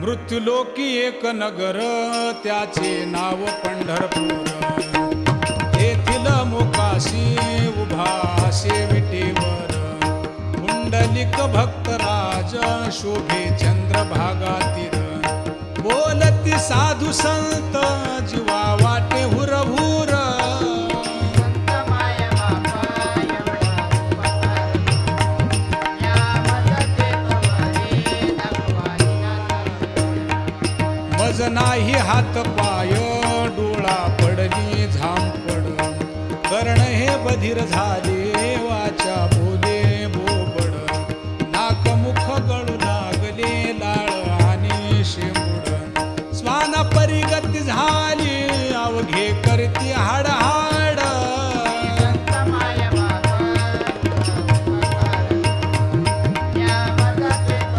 मृत्युलोकी एक नगर त्याचे नाव पंढरपूर. येथील मोकाशी उभा शेविटेवर पुंडलिक भक्तराज शोभे चंद्रभागा तीर. बोलती साधू संत जीवा वाटे हुरहुर. मज नाही हात पाय डोळा पडली झांपड. कर्ण हे बधीर झाले